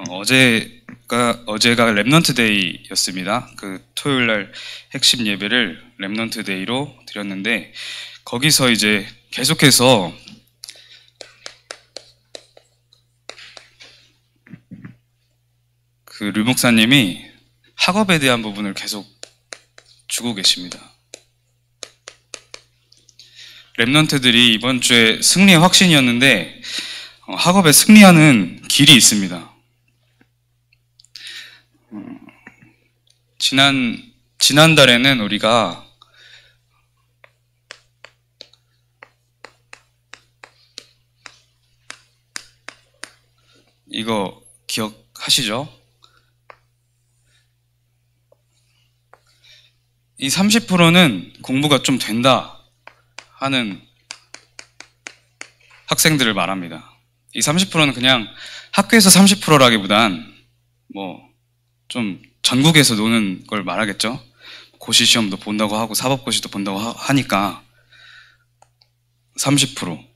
어제가 랩넌트 데이였습니다. 그 토요일 날 핵심 예배를 랩넌트 데이로 드렸는데, 거기서 이제 계속해서 그 류 목사님이 학업에 대한 부분을 계속 주고 계십니다. 랩넌트들이 이번 주에 승리의 확신이었는데, 학업에 승리하는 길이 있습니다. 지난달에는 우리가 이거 기억하시죠? 이 30%는 공부가 좀 된다 하는 학생들을 말합니다. 이 30%는 그냥 학교에서 30%라기보단 좀 전국에서 노는 걸 말하겠죠. 고시 시험도 본다고 하고 사법고시도 본다고 하니까 30%.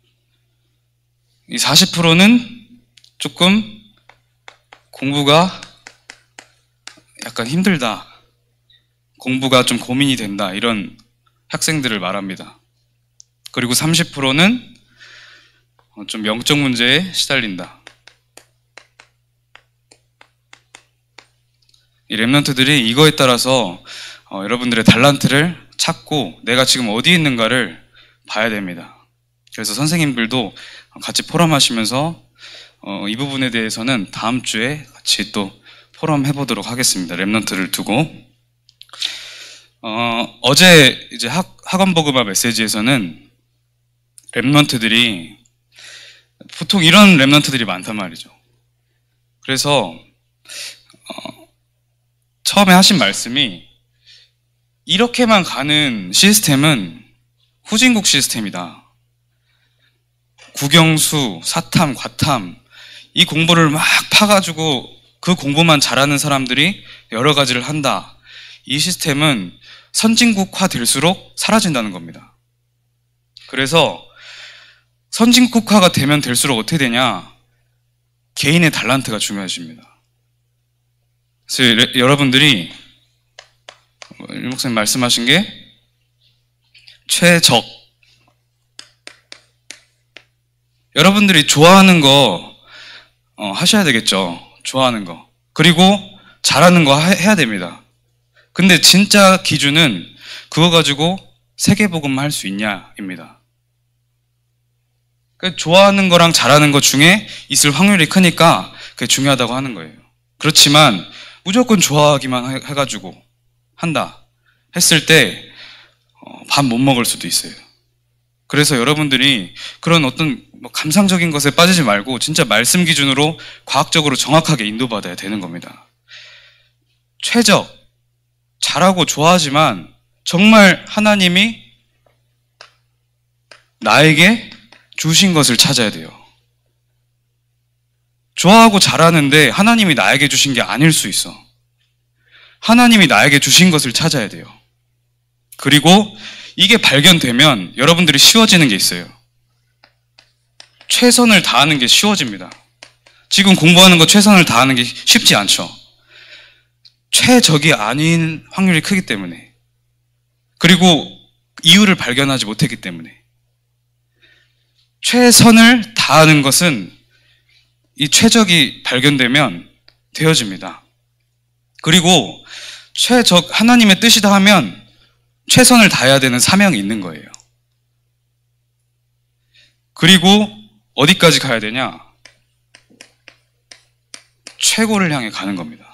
이 40%는 조금 공부가 약간 힘들다, 공부가 좀 고민이 된다, 이런 학생들을 말합니다. 그리고 30%는 좀 영적 문제에 시달린다. 이 랩넌트들이 이거에 따라서 여러분들의 달란트를 찾고 내가 지금 어디 있는가를 봐야 됩니다. 그래서 선생님들도 같이 포럼하시면서 이 부분에 대해서는 다음 주에 같이 또 포럼 해보도록 하겠습니다. 랩넌트를 두고. 어제 이제 학원버그마 메시지에서는 랩넌트들이 보통 이런 랩넌트들이 많단 말이죠. 그래서 처음에 하신 말씀이, 이렇게만 가는 시스템은 후진국 시스템이다. 국영수, 사탐, 과탐, 이 공부를 막 파가지고 그 공부만 잘하는 사람들이 여러 가지를 한다. 이 시스템은 선진국화 될수록 사라진다는 겁니다. 그래서 선진국화가 되면 될수록 어떻게 되냐? 개인의 달란트가 중요해집니다. 그래서 여러분들이 유 목사님 말씀하신 게 최적, 여러분들이 좋아하는 거 하셔야 되겠죠. 좋아하는 거. 그리고 잘하는 거 해야 됩니다. 근데 진짜 기준은 그거 가지고 세계복음만 할 수 있냐입니다. 그러니까 좋아하는 거랑 잘하는 것 중에 있을 확률이 크니까 그게 중요하다고 하는 거예요. 그렇지만 무조건 좋아하기만 해가지고 한다 했을 때 밥 못 먹을 수도 있어요. 그래서 여러분들이 그런 어떤 감상적인 것에 빠지지 말고 진짜 말씀 기준으로 과학적으로 정확하게 인도받아야 되는 겁니다. 최적, 잘하고 좋아하지만 정말 하나님이 나에게 주신 것을 찾아야 돼요. 좋아하고 잘하는데 하나님이 나에게 주신 게 아닐 수 있어. 하나님이 나에게 주신 것을 찾아야 돼요. 그리고 이게 발견되면 여러분들이 쉬워지는 게 있어요. 최선을 다하는 게 쉬워집니다. 지금 공부하는 거 최선을 다하는 게 쉽지 않죠. 최적이 아닌 확률이 크기 때문에, 그리고 이유를 발견하지 못했기 때문에. 최선을 다하는 것은 이 최적이 발견되면 되어집니다. 그리고 최적, 하나님의 뜻이다 하면 최선을 다해야 되는 사명이 있는 거예요. 그리고 어디까지 가야 되냐? 최고를 향해 가는 겁니다.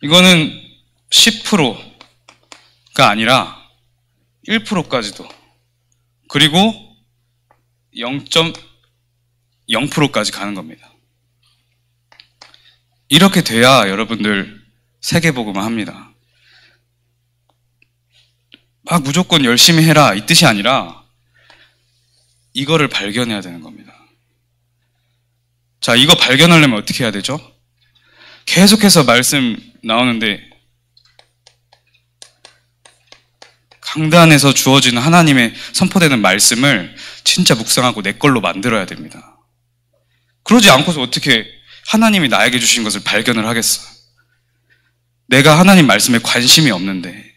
이거는 10%가 아니라 1%까지도, 그리고 0.0%까지 가는 겁니다. 이렇게 돼야 여러분들 세계복음을 합니다. 막 무조건 열심히 해라 이 뜻이 아니라 이거를 발견해야 되는 겁니다. 자, 이거 발견하려면 어떻게 해야 되죠? 계속해서 말씀 나오는데 강단에서 주어지는 하나님의 선포되는 말씀을 진짜 묵상하고 내 걸로 만들어야 됩니다. 그러지 않고서 어떻게 하나님이 나에게 주신 것을 발견을 하겠어? 내가 하나님 말씀에 관심이 없는데,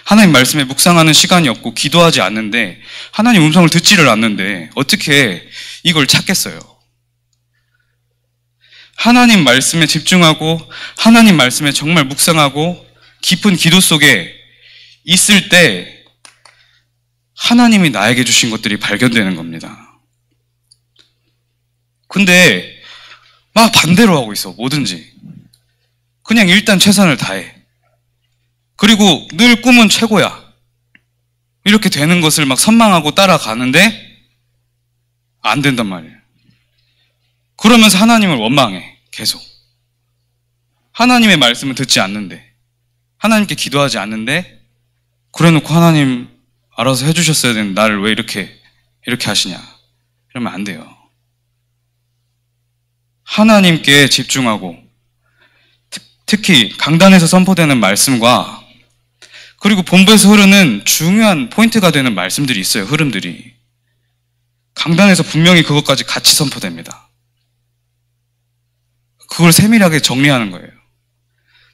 하나님 말씀에 묵상하는 시간이 없고 기도하지 않는데, 하나님 음성을 듣지를 않는데 어떻게 이걸 찾겠어요? 하나님 말씀에 집중하고 하나님 말씀에 정말 묵상하고 깊은 기도 속에 있을 때 하나님이 나에게 주신 것들이 발견되는 겁니다. 근데 막 반대로 하고 있어. 뭐든지 그냥 일단 최선을 다해. 그리고 늘 꿈은 최고야. 이렇게 되는 것을 막 선망하고 따라가는데 안 된단 말이에요. 그러면서 하나님을 원망해. 계속 하나님의 말씀을 듣지 않는데, 하나님께 기도하지 않는데, 그래놓고 하나님 알아서 해주셨어야 되는데 나를 왜 이렇게 하시냐, 이러면 안 돼요. 하나님께 집중하고 특히 강단에서 선포되는 말씀과 그리고 본부에서 흐르는 중요한 포인트가 되는 말씀들이 있어요. 흐름들이 강단에서 분명히 그것까지 같이 선포됩니다. 그걸 세밀하게 정리하는 거예요.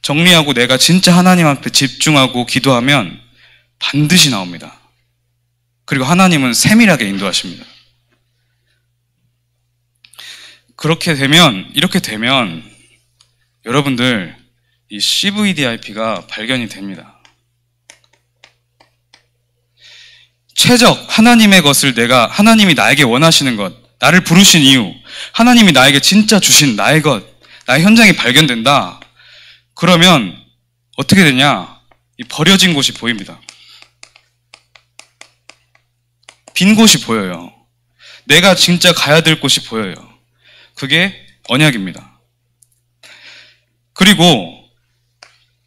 정리하고 내가 진짜 하나님 앞에 집중하고 기도하면 반드시 나옵니다. 그리고 하나님은 세밀하게 인도하십니다. 이렇게 되면 여러분들 이 CVDIP가 발견이 됩니다. 최적 하나님의 것을 하나님이 나에게 원하시는 것, 나를 부르신 이유, 하나님이 나에게 진짜 주신 나의 것, 나의 현장이 발견된다. 그러면 어떻게 되냐? 이 버려진 곳이 보입니다. 빈 곳이 보여요. 내가 진짜 가야 될 곳이 보여요. 그게 언약입니다. 그리고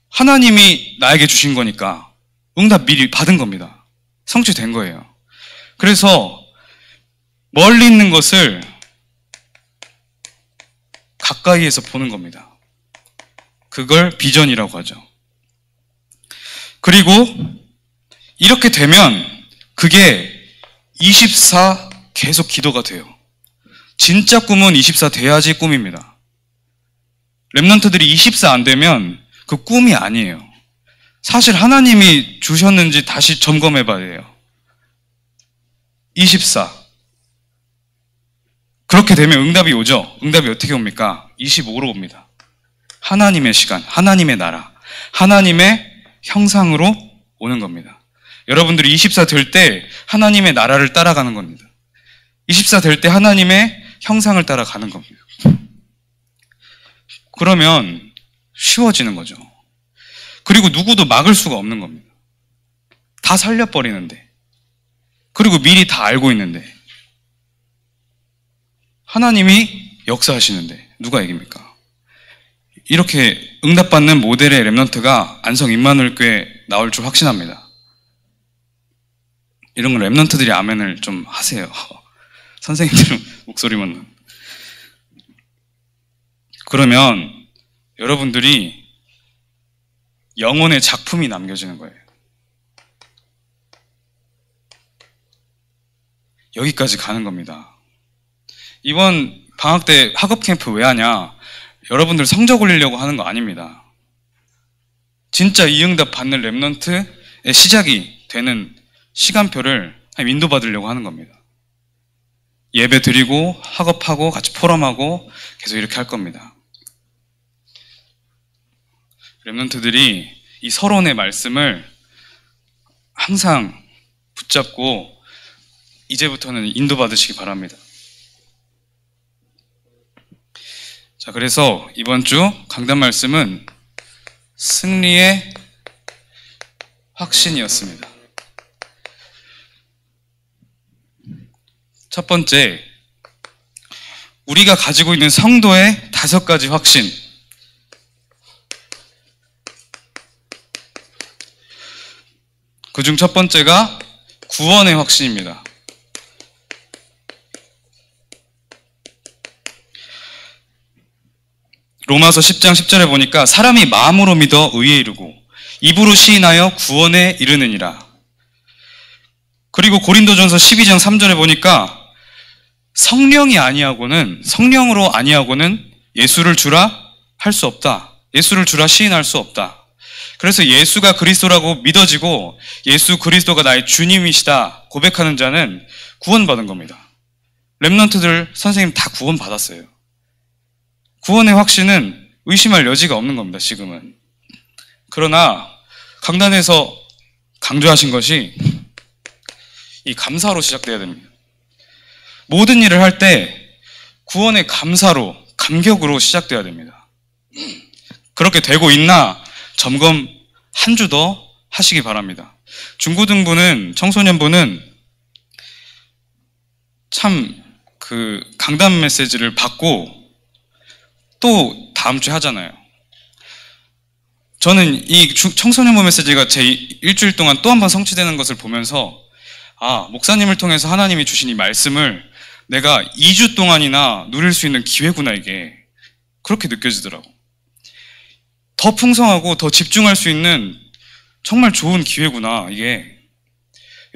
하나님이 나에게 주신 거니까 응답 미리 받은 겁니다. 성취된 거예요. 그래서 멀리 있는 것을 가까이에서 보는 겁니다. 그걸 비전이라고 하죠. 그리고 이렇게 되면 그게 24 계속 기도가 돼요. 진짜 꿈은 24 돼야지 꿈입니다. 랩런트들이 24 안 되면 그 꿈이 아니에요. 사실 하나님이 주셨는지 다시 점검해 봐야 해요. 24. 그렇게 되면 응답이 오죠. 응답이 어떻게 옵니까? 25로 옵니다. 하나님의 시간, 하나님의 나라, 하나님의 형상으로 오는 겁니다. 여러분들이 24 될 때 하나님의 나라를 따라가는 겁니다. 24 될 때 하나님의 형상을 따라가는 겁니다. 그러면 쉬워지는 거죠. 그리고 누구도 막을 수가 없는 겁니다. 다 살려버리는데, 그리고 미리 다 알고 있는데, 하나님이 역사하시는데 누가 이깁니까? 이렇게 응답받는 모델의 랩넌트가 안성 임마누엘교회에 나올 줄 확신합니다. 이런 건 랩넌트들이 아멘을 좀 하세요. 선생님들은 목소리만. 그러면 여러분들이 영혼의 작품이 남겨지는 거예요. 여기까지 가는 겁니다. 이번 방학 때 학업 캠프 왜 하냐? 여러분들 성적 올리려고 하는 거 아닙니다. 진짜 이 응답 받는 랩넌트의 시작이 되는 시간표를 인도받으려고 하는 겁니다. 예배 드리고 학업하고 같이 포럼하고 계속 이렇게 할 겁니다. 랩넌트들이 이 서론의 말씀을 항상 붙잡고 이제부터는 인도받으시기 바랍니다. 자, 그래서 이번 주 강단 말씀은 승리의 확신이었습니다. 첫 번째, 우리가 가지고 있는 성도의 5가지 확신. 그중 첫 번째가 구원의 확신입니다. 로마서 10장 10절에 보니까 사람이 마음으로 믿어 의에 이르고 입으로 시인하여 구원에 이르느니라. 그리고 고린도전서 12장 3절에 보니까 성령으로 아니하고는 예수를 주라 할 수 없다. 예수를 주라 시인할 수 없다. 그래서 예수가 그리스도라고 믿어지고 예수 그리스도가 나의 주님이시다 고백하는 자는 구원받은 겁니다. 렘넌트들 선생님 다 구원받았어요. 구원의 확신은 의심할 여지가 없는 겁니다. 지금은. 그러나 강단에서 강조하신 것이 이 감사로 시작돼야 됩니다. 모든 일을 할 때 구원의 감사로, 감격으로 시작돼야 됩니다. 그렇게 되고 있나 점검 한 주 더 하시기 바랍니다. 중고등부는, 청소년부는 참 그 강단 메시지를 받고 또 다음 주에 하잖아요. 저는 이 청소년부 메시지가 제 일주일 동안 또 한 번 성취되는 것을 보면서 목사님을 통해서 하나님이 주신 이 말씀을 내가 2주 동안이나 누릴 수 있는 기회구나, 이게. 그렇게 느껴지더라고. 더 풍성하고 더 집중할 수 있는 정말 좋은 기회구나, 이게.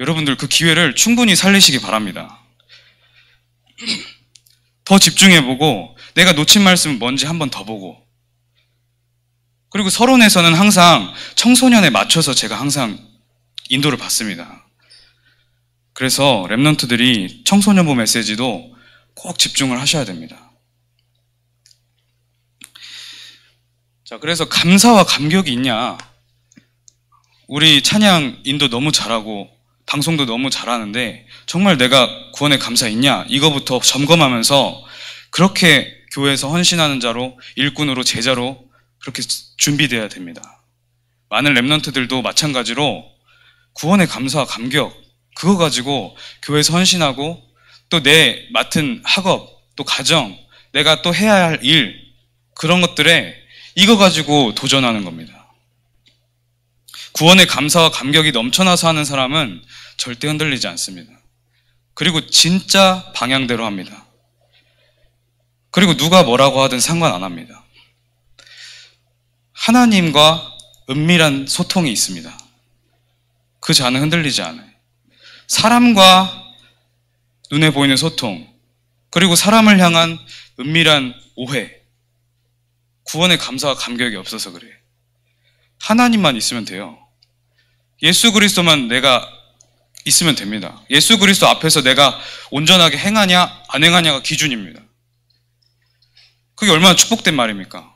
여러분들 그 기회를 충분히 살리시기 바랍니다. 더 집중해보고 내가 놓친 말씀은 뭔지 한 번 더 보고, 그리고 서론에서는 항상 청소년에 맞춰서 제가 항상 인도를 받습니다. 그래서 렘넌트들이 청소년부 메시지도 꼭 집중을 하셔야 됩니다. 자, 그래서 감사와 감격이 있냐? 우리 찬양 인도 너무 잘하고 방송도 너무 잘하는데 정말 내가 구원에 감사 있냐? 이거부터 점검하면서 그렇게 교회에서 헌신하는 자로, 일꾼으로, 제자로 그렇게 준비되어야 됩니다. 많은 렘넌트들도 마찬가지로 구원의 감사와 감격, 그거 가지고 교회에서 헌신하고 또 내 맡은 학업, 또 가정, 내가 또 해야 할 일, 그런 것들에 이거 가지고 도전하는 겁니다. 구원의 감사와 감격이 넘쳐나서 하는 사람은 절대 흔들리지 않습니다. 그리고 진짜 방향대로 합니다. 그리고 누가 뭐라고 하든 상관 안 합니다. 하나님과 은밀한 소통이 있습니다. 그 자는 흔들리지 않아요. 사람과 눈에 보이는 소통, 그리고 사람을 향한 은밀한 오해, 구원의 감사와 감격이 없어서 그래요. 하나님만 있으면 돼요. 예수 그리스도만 내가 있으면 됩니다. 예수 그리스도 앞에서 내가 온전하게 행하냐 안 행하냐가 기준입니다. 그게 얼마나 축복된 말입니까?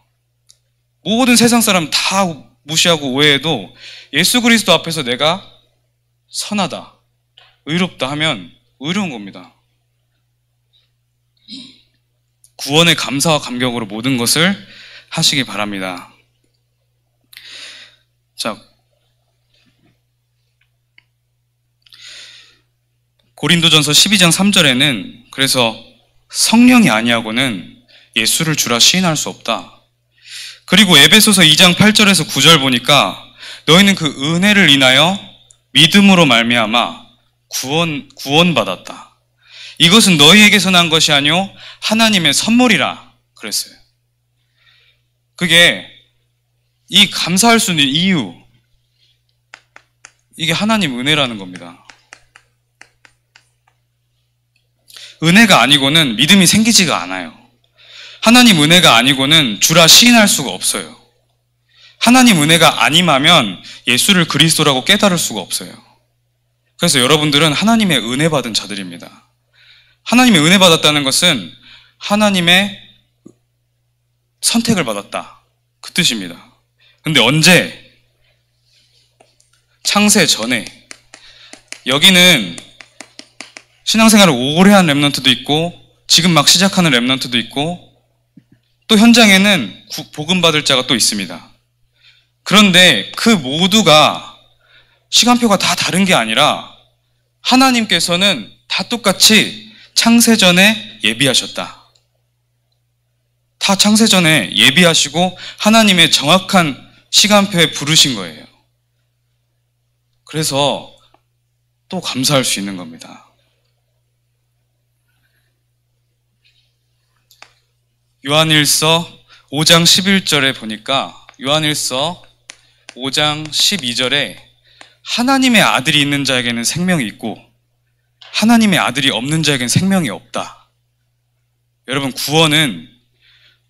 모든 세상 사람 다 무시하고 오해해도 예수 그리스도 앞에서 내가 선하다, 의롭다 하면 의로운 겁니다. 구원의 감사와 감격으로 모든 것을 하시기 바랍니다. 자, 고린도전서 12장 3절에는 그래서 성령이 아니하고는 예수를 주라 시인할 수 없다. 그리고 에베소서 2장 8절에서 9절 보니까 너희는 그 은혜를 인하여 믿음으로 말미암아 구원받았다. 이것은 너희에게서 난 것이 아니요 하나님의 선물이라 그랬어요. 그게 이 감사할 수 있는 이유, 이게 하나님 은혜라는 겁니다. 은혜가 아니고는 믿음이 생기지가 않아요. 하나님 은혜가 아니고는 주라 시인할 수가 없어요. 하나님 은혜가 아님하면 예수를 그리스도라고 깨달을 수가 없어요. 그래서 여러분들은 하나님의 은혜 받은 자들입니다. 하나님의 은혜 받았다는 것은 하나님의 선택을 받았다, 그 뜻입니다. 근데 언제? 창세 전에. 여기는 신앙생활을 오래 한 렘넌트도 있고 지금 막 시작하는 렘넌트도 있고 또 현장에는 복음 받을 자가 또 있습니다. 그런데 그 모두가 시간표가 다 다른 게 아니라 하나님께서는 다 똑같이 창세전에 예비하셨다. 다 창세전에 예비하시고 하나님의 정확한 시간표에 부르신 거예요. 그래서 또 감사할 수 있는 겁니다. 요한일서 5장 11절에 보니까 요한일서 5장 12절에 하나님의 아들이 있는 자에게는 생명이 있고 하나님의 아들이 없는 자에게는 생명이 없다. 여러분,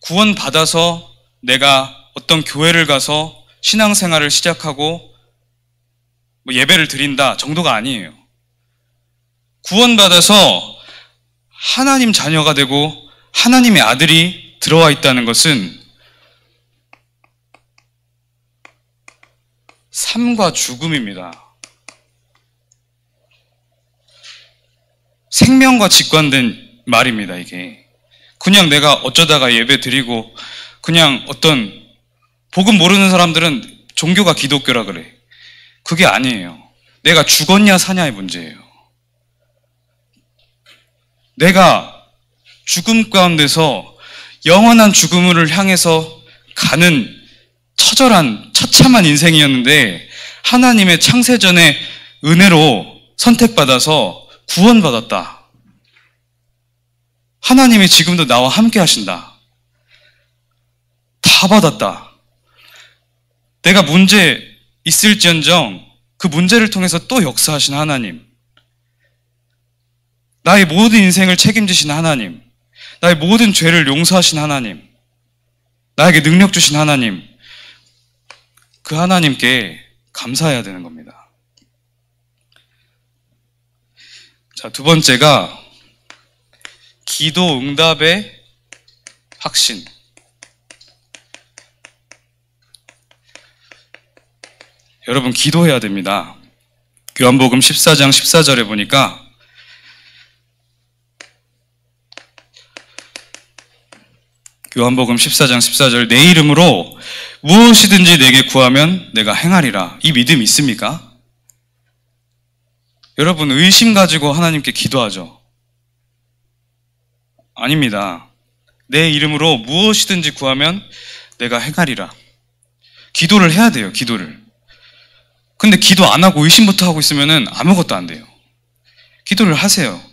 구원받아서 내가 어떤 교회를 가서 신앙생활을 시작하고 뭐 예배를 드린다 정도가 아니에요. 구원받아서 하나님 자녀가 되고 하나님의 아들이 들어와 있다는 것은 삶과 죽음입니다. 생명과 직관된 말입니다, 이게. 그냥 내가 어쩌다가 예배 드리고 그냥 어떤 복음 모르는 사람들은 종교가 기독교라 그래. 그게 아니에요. 내가 죽었냐 사냐의 문제예요. 내가 죽음 가운데서 영원한 죽음을 향해서 가는 처절한 처참한 인생이었는데 하나님의 창세전의 은혜로 선택받아서 구원받았다. 하나님이 지금도 나와 함께 하신다. 다 받았다. 내가 문제 있을지언정 그 문제를 통해서 또 역사하신 하나님, 나의 모든 인생을 책임지신 하나님, 나의 모든 죄를 용서하신 하나님, 나에게 능력 주신 하나님, 그 하나님께 감사해야 되는 겁니다. 자, 두 번째가 기도 응답의 확신. 여러분, 기도해야 됩니다. 요한복음 14장 14절에 보니까 요한복음 14장 14절, 내 이름으로 무엇이든지 내게 구하면 내가 행하리라. 이 믿음 있습니까? 여러분, 의심 가지고 하나님께 기도하죠? 아닙니다. 내 이름으로 무엇이든지 구하면 내가 행하리라. 기도를 해야 돼요, 기도를. 근데 기도 안 하고 의심부터 하고 있으면 아무것도 안 돼요. 기도를 하세요.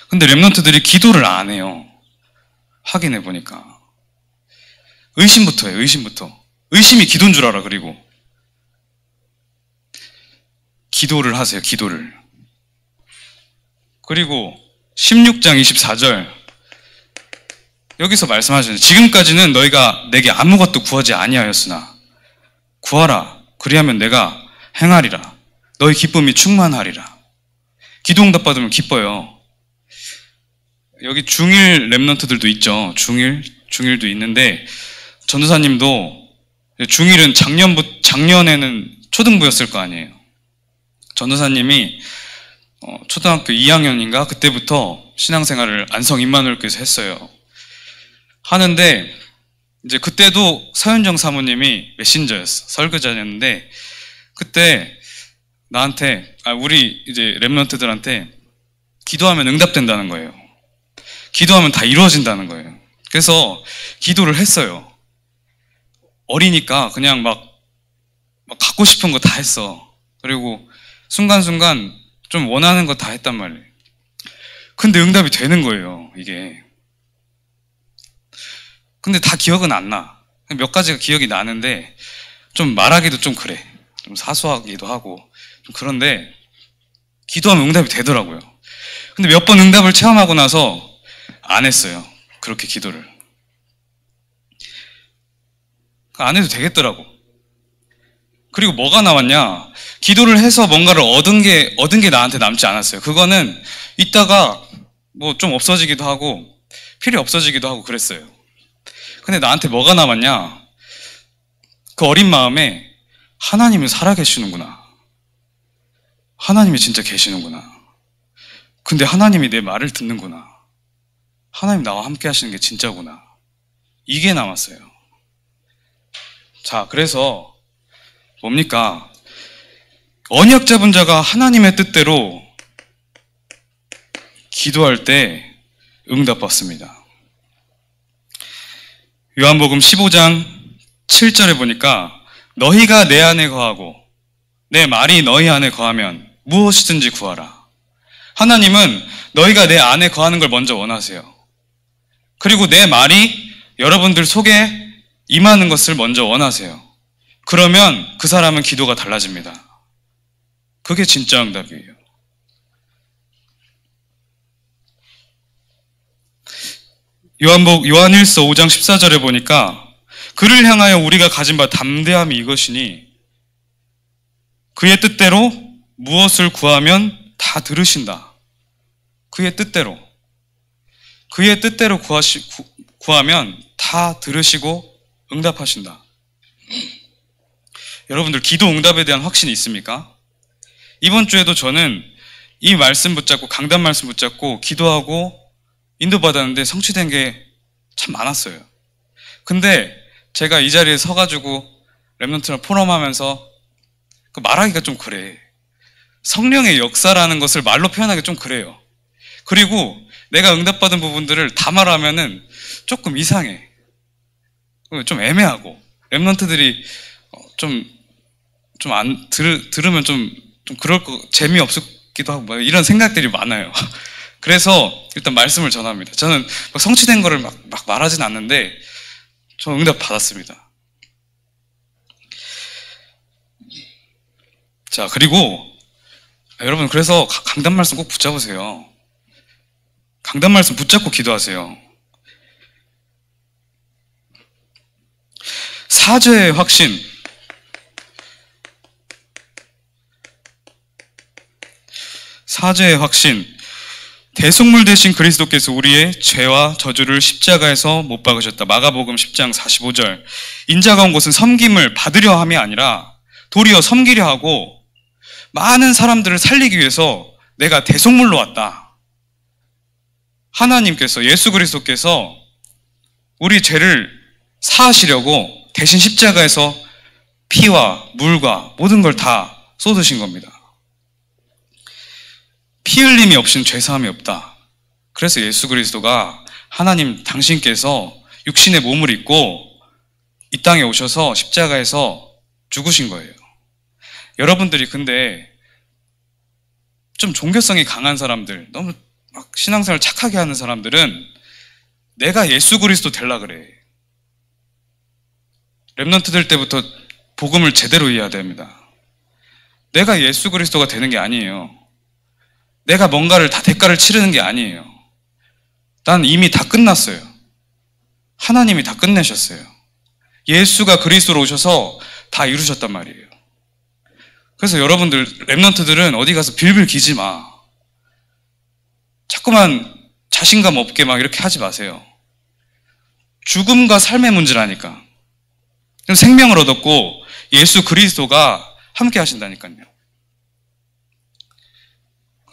근데 렘넌트들이 기도를 안 해요. 확인해 보니까. 의심부터 해요, 의심부터. 의심이 기도인 줄 알아, 그리고. 기도를 하세요, 기도를. 그리고 16장 24절. 여기서 말씀하시는, 지금까지는 너희가 내게 아무것도 구하지 아니하였으나 구하라. 그리하면 내가 행하리라. 너희 기쁨이 충만하리라. 기도 응답 받으면 기뻐요. 여기 중일 렘넌트들도 있죠. 중일도 있는데, 전도사님도 중일은 작년에는 초등부였을 거 아니에요. 전도사님이 초등학교 2학년인가 그때부터 신앙생활을 안성 임마누엘교회에서 했어요. 하는데 이제 그때도 서현정 사모님이 메신저였어. 설교자였는데 그때 나한테, 우리 이제 렘넌트들한테 기도하면 응답된다는 거예요. 기도하면 다 이루어진다는 거예요. 그래서 기도를 했어요. 어리니까 그냥 막 갖고 싶은 거 다 했어. 그리고 순간순간 좀 원하는 거 다 했단 말이에요. 근데 응답이 되는 거예요, 이게. 근데 다 기억은 안 나. 몇 가지가 기억이 나는데 좀 말하기도 좀 그래. 좀 사소하기도 하고 좀 그런데 기도하면 응답이 되더라고요. 근데 몇 번 응답을 체험하고 나서 안 했어요. 그렇게 기도를. 안 해도 되겠더라고. 그리고 뭐가 나왔냐? 기도를 해서 뭔가를 얻은 게 나한테 남지 않았어요. 그거는 이따가 뭐 좀 없어지기도 하고 필요 없어지기도 하고 그랬어요. 근데 나한테 뭐가 남았냐? 그 어린 마음에 하나님이 살아계시는구나. 하나님이 진짜 계시는구나. 근데 하나님이 내 말을 듣는구나. 하나님 나와 함께 하시는 게 진짜구나. 이게 남았어요. 자, 그래서 뭡니까? 언약 잡은 자가 하나님의 뜻대로 기도할 때 응답받습니다. 요한복음 15장 7절에 보니까 너희가 내 안에 거하고 내 말이 너희 안에 거하면 무엇이든지 구하라. 하나님은 너희가 내 안에 거하는 걸 먼저 원하세요. 그리고 내 말이 여러분들 속에 임하는 것을 먼저 원하세요. 그러면 그 사람은 기도가 달라집니다. 그게 진짜 응답이에요. 요한일서 5장 14절에 보니까 그를 향하여 우리가 가진 바 담대함이 이것이니 그의 뜻대로 무엇을 구하면 다 들으신다. 그의 뜻대로 구하면 다 들으시고 응답하신다. 여러분들 기도 응답에 대한 확신이 있습니까? 이번 주에도 저는 이 말씀 붙잡고 강단 말씀 붙잡고 기도하고 인도받았는데 성취된 게 참 많았어요. 근데 제가 이 자리에 서가지고 랩런트랑 포럼하면서 말하기가 좀 그래. 성령의 역사라는 것을 말로 표현하기 좀 그래요. 그리고 내가 응답받은 부분들을 다 말하면은 조금 이상해. 좀 애매하고 랩런트들이 들으면 좀 그럴 거 재미없기도 하고 이런 생각들이 많아요. 그래서 일단 말씀을 전합니다. 저는 성취된 거를 막 말하진 않는데 저 응답 받았습니다. 자, 그리고 여러분 그래서 강단 말씀 꼭 붙잡으세요. 강단 말씀 붙잡고 기도하세요. 사죄의 확신. 사죄의 확신. 대속물 대신 그리스도께서 우리의 죄와 저주를 십자가에서 못 박으셨다. 마가복음 10장 45절. 인자가 온 것은 섬김을 받으려 함이 아니라 도리어 섬기려 하고 많은 사람들을 살리기 위해서 내가 대속물로 왔다. 하나님께서, 예수 그리스도께서 우리 죄를 사하시려고 대신 십자가에서 피와 물과 모든 걸 다 쏟으신 겁니다. 피 흘림이 없이는 죄사함이 없다. 그래서 예수 그리스도가 하나님 당신께서 육신의 몸을 입고 이 땅에 오셔서 십자가에서 죽으신 거예요. 여러분들이 근데 좀 종교성이 강한 사람들, 너무 막 신앙생활 착하게 하는 사람들은 내가 예수 그리스도 되려 그래. 랩런트들 때부터 복음을 제대로 이해해야 됩니다. 내가 예수 그리스도가 되는 게 아니에요. 내가 뭔가를 다 대가를 치르는 게 아니에요. 난 이미 다 끝났어요. 하나님이 다 끝내셨어요. 예수가 그리스도로 오셔서 다 이루셨단 말이에요. 그래서 여러분들 랩런트들은 어디 가서 빌빌 기지 마. 자꾸만 자신감 없게 막 이렇게 하지 마세요. 죽음과 삶의 문제라니까. 생명을 얻었고 예수 그리스도가 함께 하신다니까요.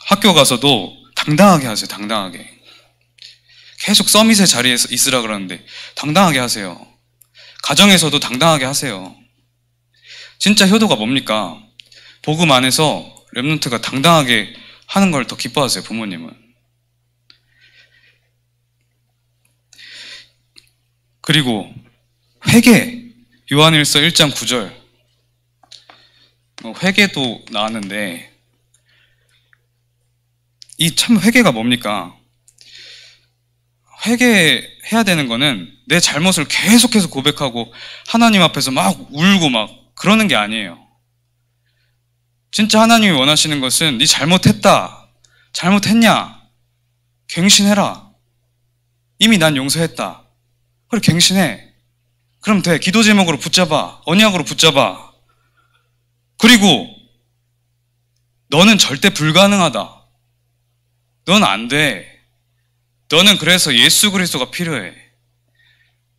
학교 가서도 당당하게 하세요. 당당하게. 계속 서밋의 자리에 있으라 그러는데 당당하게 하세요. 가정에서도 당당하게 하세요. 진짜 효도가 뭡니까? 복음 안에서 랩런트가 당당하게 하는 걸 더 기뻐하세요. 부모님은. 그리고 회개. 요한일서 1장 9절. 회개도 나왔는데 이 참 회개가 뭡니까? 회개해야 되는 거는 내 잘못을 계속해서 고백하고 하나님 앞에서 막 울고 막 그러는 게 아니에요. 진짜 하나님이 원하시는 것은 네 잘못했다. 잘못했냐? 갱신해라. 이미 난 용서했다. 그래 갱신해. 그럼 돼. 기도 제목으로 붙잡아. 언약으로 붙잡아. 그리고 너는 절대 불가능하다. 넌 안 돼. 너는 그래서 예수 그리스도가 필요해.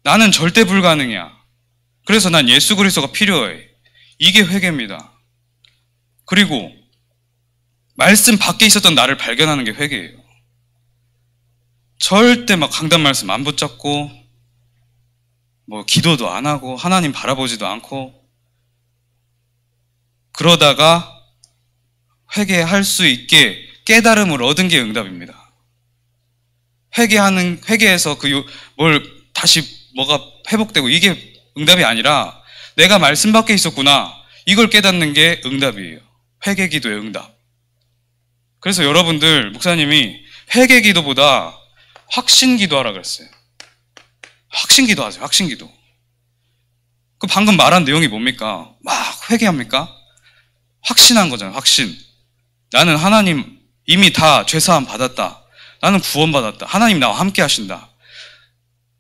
나는 절대 불가능이야. 그래서 난 예수 그리스도가 필요해. 이게 회개입니다. 그리고 말씀 밖에 있었던 나를 발견하는 게 회개예요. 절대 막 강단 말씀 안 붙잡고 뭐 기도도 안 하고 하나님 바라보지도 않고 그러다가 회개할 수 있게 깨달음을 얻은 게 응답입니다. 회개해서 뭘 다시 뭐가 회복되고 이게 응답이 아니라 내가 말씀 밖에 있었구나. 이걸 깨닫는 게 응답이에요. 회개 기도의 응답. 그래서 여러분들 목사님이 회개 기도보다 확신 기도하라 그랬어요. 확신 기도하세요. 확신 기도. 그 방금 말한 내용이 뭡니까? 막 회개합니까? 확신한 거잖아요. 확신. 나는 하나님 이미 다 죄사함 받았다. 나는 구원받았다. 하나님 나와 함께 하신다.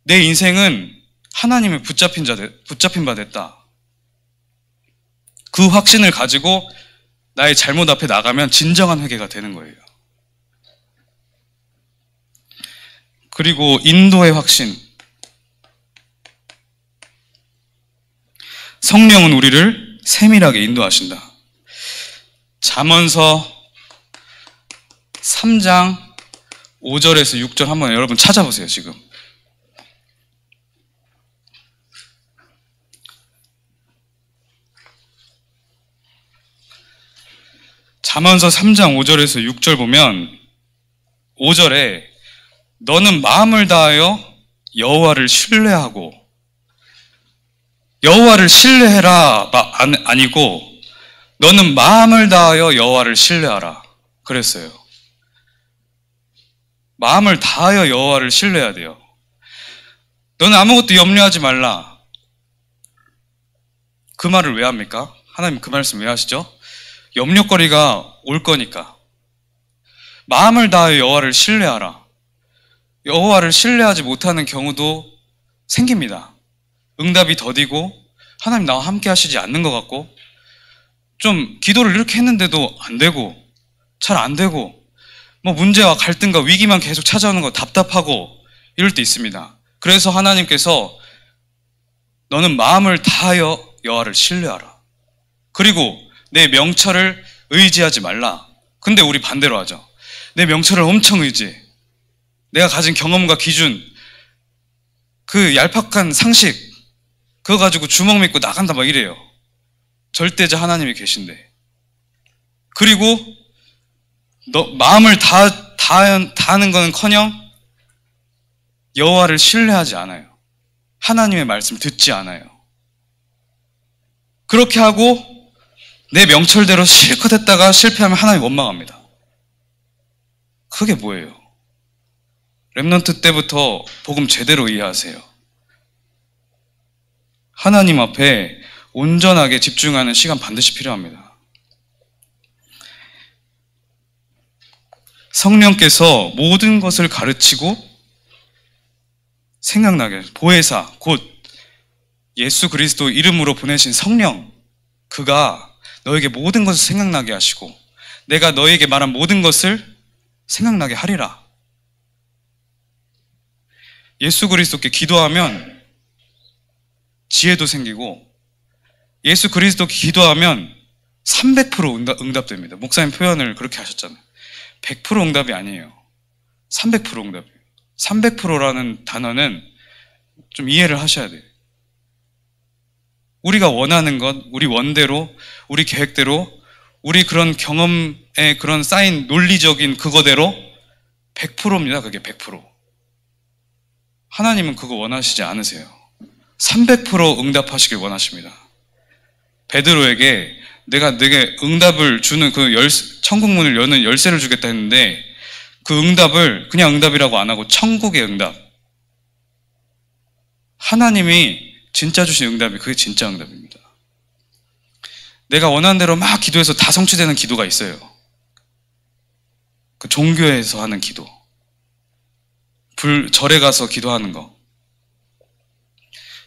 내 인생은 하나님의 붙잡힌 바 됐다. 그 확신을 가지고 나의 잘못 앞에 나가면 진정한 회개가 되는 거예요. 그리고 인도의 확신. 성령은 우리를 세밀하게 인도하신다. 잠언서 3장 5절에서 6절 한번 여러분 찾아보세요. 지금 잠언서 3장 5절에서 6절 보면 5절에 너는 마음을 다하여 여호와를 신뢰하고, 여호와를 신뢰해라 아니고 너는 마음을 다하여 여호와를 신뢰하라 그랬어요. 마음을 다하여 여호와를 신뢰해야 돼요. 너는 아무것도 염려하지 말라. 그 말을 왜 합니까? 하나님 그 말씀 왜 하시죠? 염려거리가 올 거니까. 마음을 다하여 여호와를 신뢰하라. 여호와를 신뢰하지 못하는 경우도 생깁니다. 응답이 더디고 하나님 나와 함께 하시지 않는 것 같고, 좀 기도를 이렇게 했는데도 안 되고 잘 안 되고, 뭐 문제와 갈등과 위기만 계속 찾아오는 거 답답하고 이럴 때 있습니다. 그래서 하나님께서 너는 마음을 다하여 여호와를 신뢰하라. 그리고 내 명철을 의지하지 말라. 근데 우리 반대로 하죠. 내 명철을 엄청 의지해. 내가 가진 경험과 기준, 그 얄팍한 상식, 그거 가지고 주먹 믿고 나간다 막 이래요. 절대자 하나님이 계신데. 그리고 너 마음을 다하는 거는커녕 여호와를 신뢰하지 않아요. 하나님의 말씀 듣지 않아요. 그렇게 하고 내 명철대로 실컷 했다가 실패하면 하나님 원망합니다. 그게 뭐예요? 렘넌트 때부터 복음 제대로 이해하세요. 하나님 앞에 온전하게 집중하는 시간 반드시 필요합니다. 성령께서 모든 것을 가르치고 생각나게, 보혜사, 곧 예수 그리스도 이름으로 보내신 성령, 그가 너에게 모든 것을 생각나게 하시고 내가 너에게 말한 모든 것을 생각나게 하리라. 예수 그리스도께 기도하면 지혜도 생기고, 예수 그리스도께 기도하면 300% 응답됩니다. 목사님 표현을 그렇게 하셨잖아요. 100% 응답이 아니에요. 300% 응답이에요. 300%라는 단어는 좀 이해를 하셔야 돼요. 우리가 원하는 것, 우리 원대로, 우리 계획대로, 우리 그런 경험에 그런 쌓인 논리적인 그거대로 100%입니다. 그게 100%. 하나님은 그거 원하시지 않으세요. 300% 응답하시길 원하십니다. 베드로에게 내가 내게 응답을 주는 그 천국 문을 여는 열쇠를 주겠다 했는데, 그 응답을 그냥 응답이라고 안 하고 천국의 응답, 하나님이 진짜 주신 응답이 그게 진짜 응답입니다. 내가 원하는 대로 막 기도해서 다 성취되는 기도가 있어요. 그 종교에서 하는 기도, 절에 가서 기도하는 거.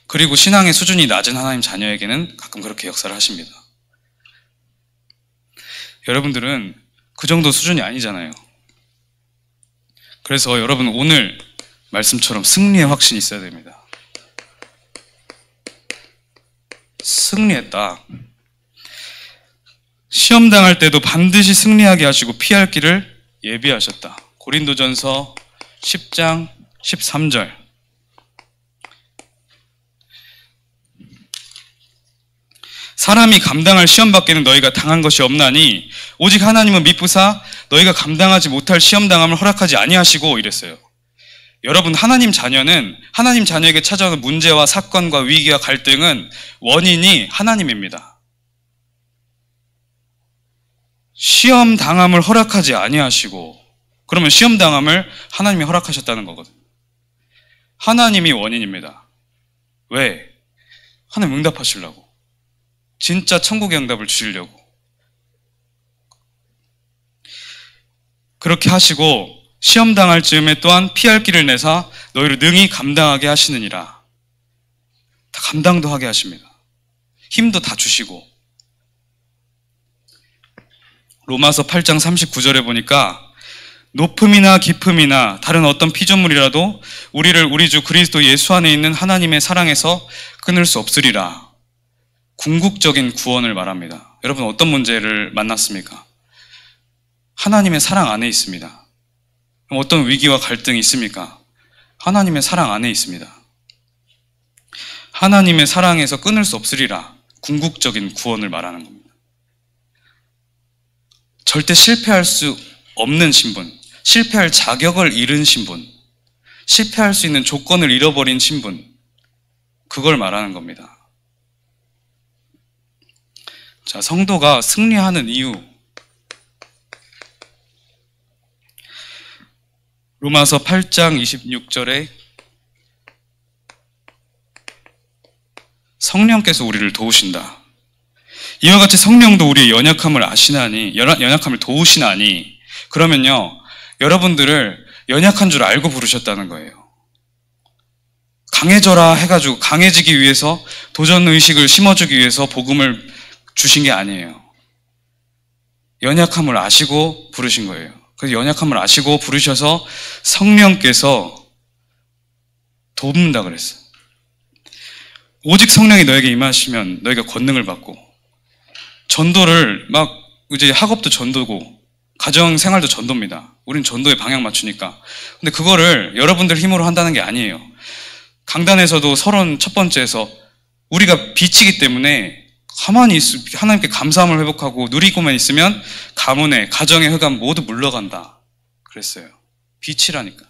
그리고 신앙의 수준이 낮은 하나님 자녀에게는 가끔 그렇게 역사를 하십니다. 여러분들은 그 정도 수준이 아니잖아요. 그래서 여러분 오늘 말씀처럼 승리의 확신이 있어야 됩니다. 승리했다. 시험 당할 때도 반드시 승리하게 하시고 피할 길을 예비하셨다. 고린도전서 10장 13절. 사람이 감당할 시험 밖에는 너희가 당한 것이 없나니 오직 하나님은 미쁘사 너희가 감당하지 못할 시험 당함을 허락하지 아니하시고 이랬어요. 여러분, 하나님 자녀는, 하나님 자녀에게 찾아오는 문제와 사건과 위기와 갈등은 원인이 하나님입니다. 시험 당함을 허락하지 아니하시고, 그러면 시험 당함을 하나님이 허락하셨다는 거거든요. 하나님이 원인입니다. 왜? 하나님 응답하시려고. 진짜 천국의 응답을 주시려고. 그렇게 하시고 시험 당할 즈음에 또한 피할 길을 내사 너희를 능히 감당하게 하시느니라. 다 감당도 하게 하십니다. 힘도 다 주시고. 로마서 8장 39절에 보니까 높음이나 깊음이나 다른 어떤 피조물이라도 우리를 우리 주 그리스도 예수 안에 있는 하나님의 사랑에서 끊을 수 없으리라. 궁극적인 구원을 말합니다. 여러분 어떤 문제를 만났습니까? 하나님의 사랑 안에 있습니다. 어떤 위기와 갈등이 있습니까? 하나님의 사랑 안에 있습니다. 하나님의 사랑에서 끊을 수 없으리라. 궁극적인 구원을 말하는 겁니다. 절대 실패할 수 없는 신분, 실패할 자격을 잃은 신분, 실패할 수 있는 조건을 잃어버린 신분, 그걸 말하는 겁니다. 자, 성도가 승리하는 이유. 로마서 8장 26절에 성령께서 우리를 도우신다. 이와 같이 성령도 우리의 연약함을 아시나니, 연약함을 도우시나니, 그러면요, 여러분들을 연약한 줄 알고 부르셨다는 거예요. 강해져라 해가지고 강해지기 위해서 도전의식을 심어주기 위해서 복음을 주신 게 아니에요. 연약함을 아시고 부르신 거예요. 그래서 연약함을 아시고 부르셔서 성령께서 돕는다 그랬어요. 오직 성령이 너에게 임하시면 너희가 권능을 받고, 전도를 막 이제 학업도 전도고 가정 생활도 전도입니다. 우린 전도에 방향 맞추니까. 근데 그거를 여러분들 힘으로 한다는 게 아니에요. 강단에서도 서론 첫 번째에서 우리가 빛이기 때문에 가만히 하나님께 감사함을 회복하고 누리고만 있으면 가문의 가정의 흑암 모두 물러간다 그랬어요. 빛이라니까.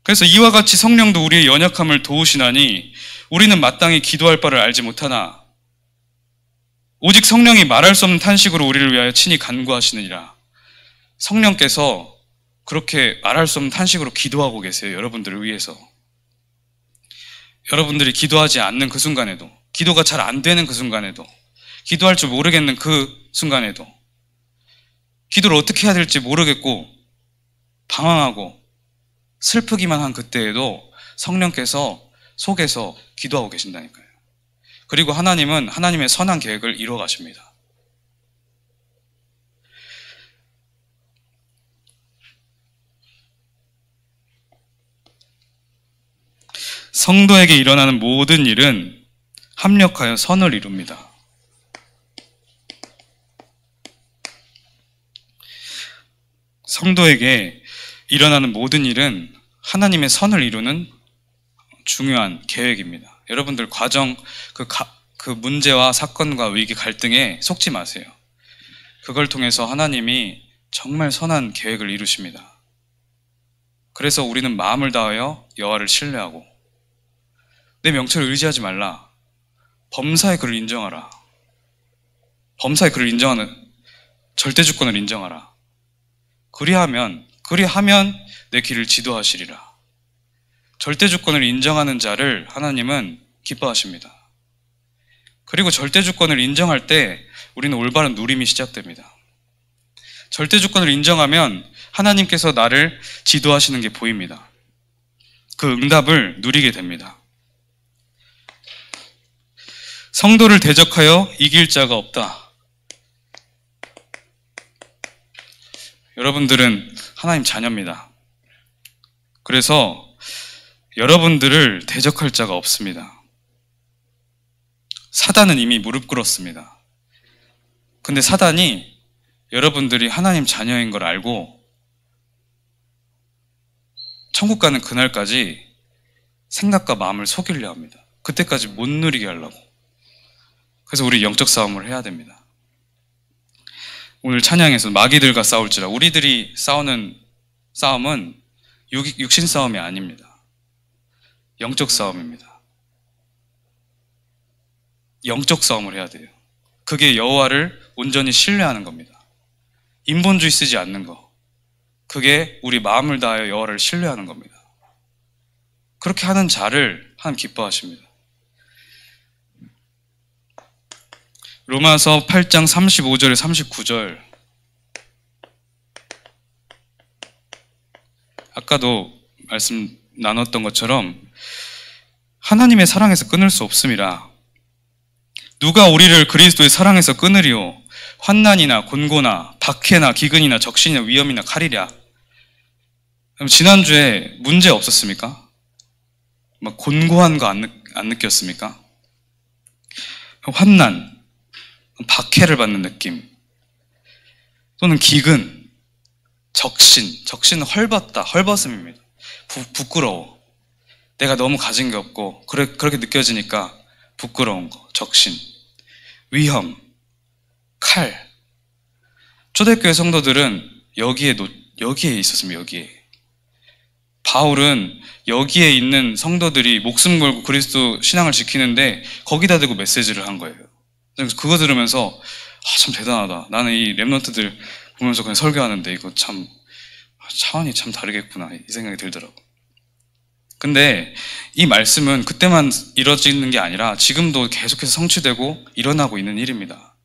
그래서 이와 같이 성령도 우리의 연약함을 도우시나니 우리는 마땅히 기도할 바를 알지 못하나 오직 성령이 말할 수 없는 탄식으로 우리를 위하여 친히 간구하시느니라. 성령께서 그렇게 말할 수 없는 탄식으로 기도하고 계세요. 여러분들을 위해서. 여러분들이 기도하지 않는 그 순간에도, 기도가 잘 안 되는 그 순간에도, 기도할 줄 모르겠는 그 순간에도, 기도를 어떻게 해야 될지 모르겠고 방황하고 슬프기만 한 그때에도 성령께서 속에서 기도하고 계신다니까요. 그리고 하나님은 하나님의 선한 계획을 이루어 가십니다. 성도에게 일어나는 모든 일은 합력하여 선을 이룹니다. 성도에게 일어나는 모든 일은 하나님의 선을 이루는 중요한 계획입니다. 여러분들 과정, 그 문제와 사건과 위기 갈등에 속지 마세요. 그걸 통해서 하나님이 정말 선한 계획을 이루십니다. 그래서 우리는 마음을 다하여 여호와를 신뢰하고 내 명철을 의지하지 말라. 범사의 그를 인정하라. 범사의 그를 인정하는 절대 주권을 인정하라. 그리하면 내 길을 지도하시리라. 절대 주권을 인정하는 자를 하나님은 기뻐하십니다. 그리고 절대 주권을 인정할 때 우리는 올바른 누림이 시작됩니다. 절대 주권을 인정하면 하나님께서 나를 지도하시는 게 보입니다. 그 응답을 누리게 됩니다. 성도를 대적하여 이길 자가 없다. 여러분들은 하나님 자녀입니다. 그래서 여러분들을 대적할 자가 없습니다. 사단은 이미 무릎 꿇었습니다. 근데 사단이 여러분들이 하나님 자녀인 걸 알고 천국 가는 그날까지 생각과 마음을 속이려 합니다. 그때까지 못 누리게 하려고. 그래서 우리 영적 싸움을 해야 됩니다. 오늘 찬양에서 마귀들과 싸울지라. 우리들이 싸우는 싸움은 육신 싸움이 아닙니다. 영적 싸움입니다. 영적 싸움을 해야 돼요. 그게 여호와를 온전히 신뢰하는 겁니다. 인본주의 쓰지 않는 거. 그게 우리 마음을 다하여 여호와를 신뢰하는 겁니다. 그렇게 하는 자를 하나님 기뻐하십니다. 로마서 8장 35절에 39절. 아까도 말씀 나눴던 것처럼 하나님의 사랑에서 끊을 수 없음이라. 누가 우리를 그리스도의 사랑에서 끊으리요? 환난이나 곤고나 박해나 기근이나 적신이나 위험이나 칼이랴. 그럼 지난주에 문제 없었습니까? 막 곤고한 거 안 느꼈습니까? 환난, 박해를 받는 느낌, 또는 기근, 적신은 헐벗음입니다. 부끄러워. 내가 너무 가진 게 없고 그렇게 느껴지니까 부끄러운 거, 적신, 위험, 칼. 초대교회 성도들은 여기에 있었습니다. 여기에. 바울은 여기에 있는 성도들이 목숨 걸고 그리스도 신앙을 지키는데 거기다 대고 메시지를 한 거예요. 그거 들으면서 참 대단하다. 나는 이 랩런트들 보면서 그냥 설교하는데 이거 참 차원이 참 다르겠구나 이 생각이 들더라고. 근데 이 말씀은 그때만 이루어지는 게 아니라 지금도 계속해서 성취되고 일어나고 있는 일입니다.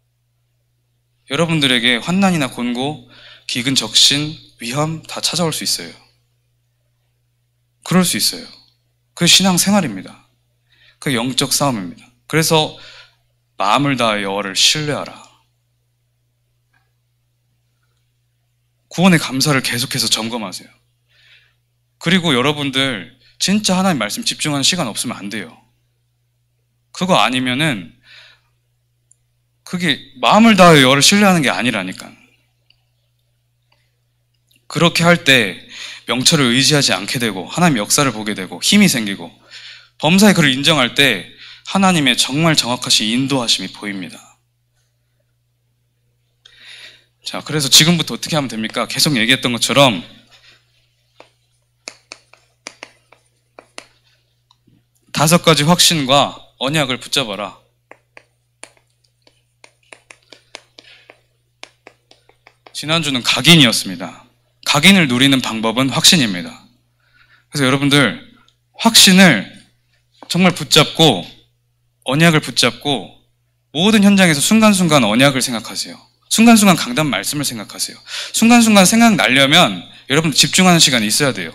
여러분들에게 환난이나 곤고, 기근, 적신, 위험 다 찾아올 수 있어요. 그럴 수 있어요. 그게 신앙생활입니다. 그게 영적 싸움입니다. 그래서 마음을 다하여 여호와를 신뢰하라. 구원의 감사를 계속해서 점검하세요. 그리고 여러분들 진짜 하나님 말씀 집중하는 시간 없으면 안 돼요. 그거 아니면은 그게 마음을 다하여 여호와를 신뢰하는 게 아니라니까. 그렇게 할 때 명철을 의지하지 않게 되고 하나님의 역사를 보게 되고 힘이 생기고 범사에 그를 인정할 때 하나님의 정말 정확하신 인도하심이 보입니다. 자, 그래서 지금부터 어떻게 하면 됩니까? 계속 얘기했던 것처럼 5가지 확신과 언약을 붙잡아라. 지난주는 각인이었습니다. 각인을 누리는 방법은 확신입니다. 그래서 여러분들 확신을 정말 붙잡고 언약을 붙잡고 모든 현장에서 순간순간 언약을 생각하세요. 순간순간 강단 말씀을 생각하세요. 순간순간 생각나려면 여러분 집중하는 시간이 있어야 돼요.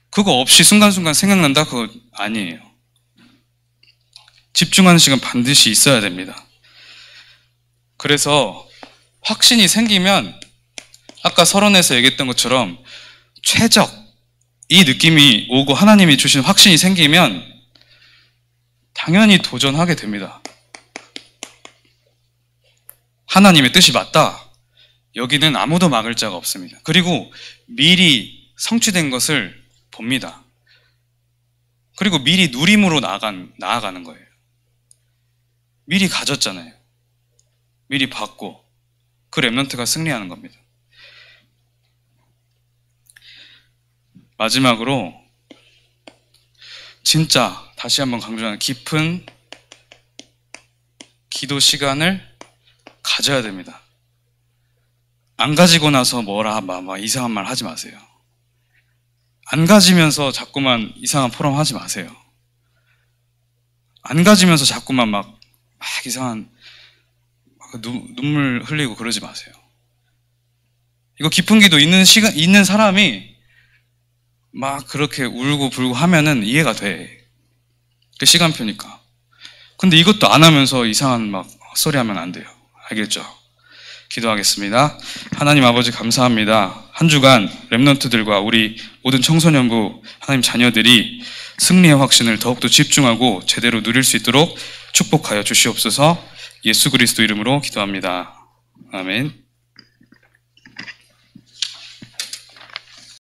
그거 없이 순간순간 생각난다? 그거 아니에요. 집중하는 시간 반드시 있어야 됩니다. 그래서 확신이 생기면 아까 서론에서 얘기했던 것처럼 최적, 이 느낌이 오고 하나님이 주신 확신이 생기면 당연히 도전하게 됩니다. 하나님의 뜻이 맞다. 여기는 아무도 막을 자가 없습니다. 그리고 미리 성취된 것을 봅니다. 그리고 미리 누림으로 나아가는 거예요. 미리 가졌잖아요. 미리 받고 그 렘넌트가 승리하는 겁니다. 마지막으로 진짜 다시 한번 강조하는 깊은 기도 시간을 가져야 됩니다. 안 가지고 나서 뭐라 막 이상한 말 하지 마세요. 안 가지면서 자꾸만 이상한 포럼 하지 마세요. 안 가지면서 자꾸만 막 이상한 눈물 흘리고 그러지 마세요. 이거 깊은 기도 있는 사람이 막 그렇게 울고 불고 하면은 이해가 돼. 그 시간표니까. 근데 이것도 안 하면서 이상한 막 헛소리 하면 안 돼요. 알겠죠? 기도하겠습니다. 하나님 아버지 감사합니다. 한 주간 렘넌트들과 우리 모든 청소년부 하나님 자녀들이 승리의 확신을 더욱더 집중하고 제대로 누릴 수 있도록 축복하여 주시옵소서. 예수 그리스도 이름으로 기도합니다. 아멘.